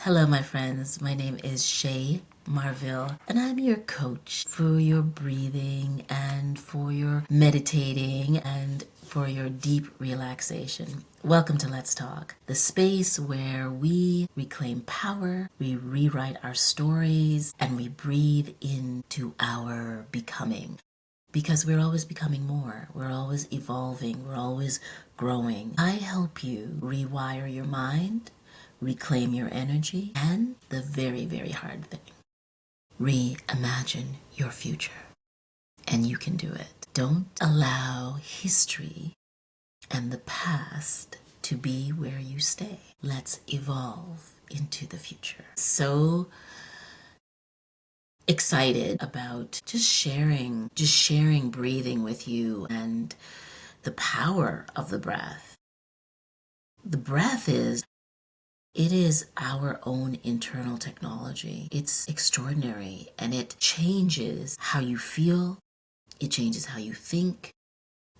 Hello, my friends. My name is Che Marville, and I'm your coach for your breathing and for your meditating and for your deep relaxation. Welcome to Let's Talk, the space where we reclaim power, we rewrite our stories, and we breathe into our becoming. Because we're always becoming more, we're always evolving, we're always growing. I help you rewire your mind, reclaim your energy, and the very, very hard thing, reimagine your future. And you can do it. Don't allow history and the past to be where you stay. Let's evolve into the future. So excited about just sharing breathing with you and the power of the breath. The breath is our own internal technology. It's extraordinary and it changes how you feel, it changes how you think,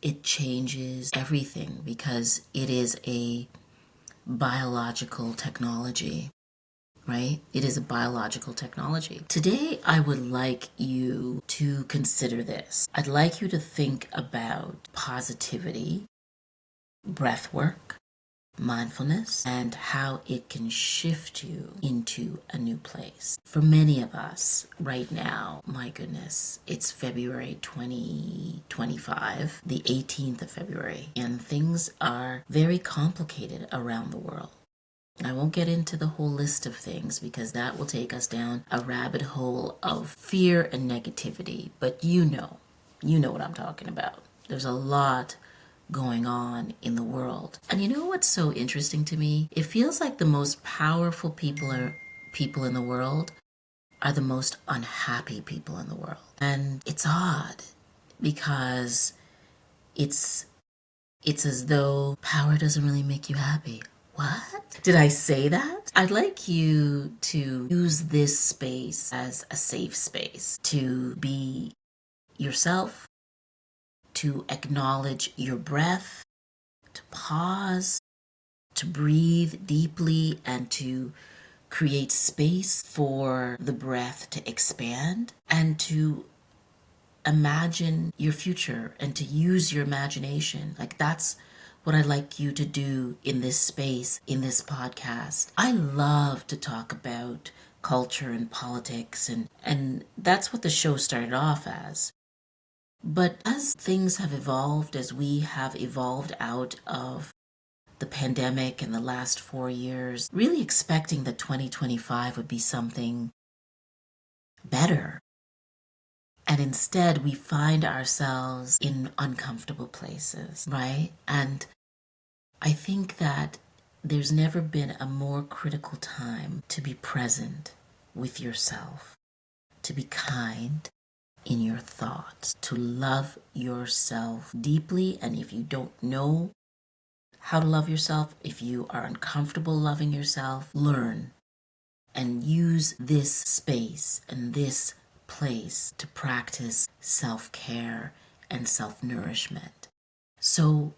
it changes everything because it is a biological technology, right? It is a biological technology. Today, I would like you to consider this. I'd like you to think about positivity, breath work, mindfulness, and how it can shift you into a new place. For many of us right now, my goodness, it's February 2025, the 18th of February, and things are very complicated around the world. I won't get into the whole list of things because that will take us down a rabbit hole of fear and negativity, but you know what I'm talking about. There's a lot going on in the world. And you know what's so interesting to me? It feels like the most powerful people in the world are the most unhappy people in the world. And it's odd because it's as though power doesn't really make you happy. What? Did I say that? I'd like you to use this space as a safe space to be yourself, to acknowledge your breath, to pause, to breathe deeply, and to create space for the breath to expand, and to imagine your future and to use your imagination. Like, that's what I'd like you to do in this space, in this podcast. I love to talk about culture and politics, and that's what the show started off as. But as things have evolved, as we have evolved out of the pandemic in the last 4 years, really expecting that 2025 would be something better. And instead, we find ourselves in uncomfortable places, right? And I think that there's never been a more critical time to be present with yourself, to be kind in your thoughts, to love yourself deeply. And if you don't know how to love yourself, if you are uncomfortable loving yourself, learn and use this space and this place to practice self-care and self-nourishment. So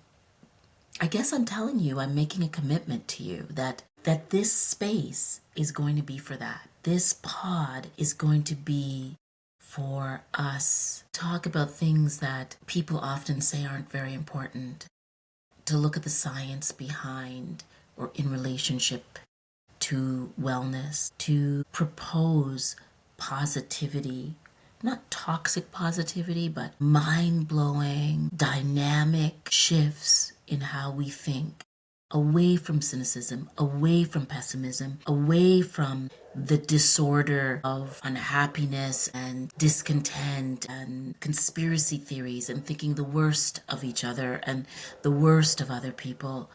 I guess I'm telling you, I'm making a commitment to you that this space is going to be for that. This pod is going to be for us to talk about things that people often say aren't very important, to look at the science behind or in relationship to wellness, to propose positivity, not toxic positivity, but mind-blowing, dynamic shifts in how we think, away from cynicism, away from pessimism, away from the disorder of unhappiness and discontent and conspiracy theories and thinking the worst of each other and the worst of other people.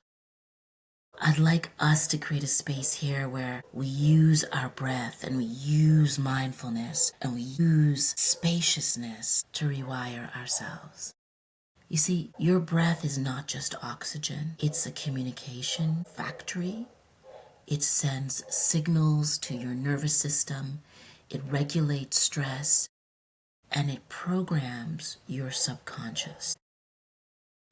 I'd like us to create a space here where we use our breath and we use mindfulness and we use spaciousness to rewire ourselves. You see, your breath is not just oxygen. It's a communication factory. It sends signals to your nervous system. It regulates stress and it programs your subconscious.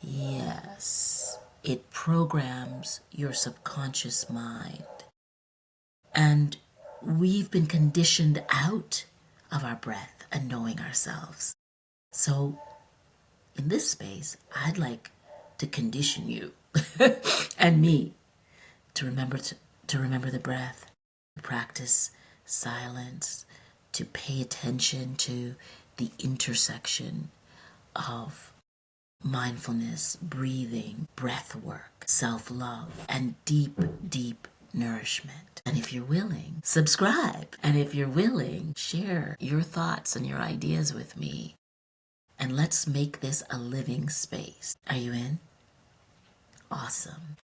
Yes, it programs your subconscious mind. And we've been conditioned out of our breath and knowing ourselves. So in this space, I'd like to condition you and me to remember the breath, to practice silence, to pay attention to the intersection of mindfulness, breathing, breath work, self-love, and deep, deep nourishment. And if you're willing, subscribe. And if you're willing, share your thoughts and your ideas with me. And let's make this a living space. Are you in? Awesome.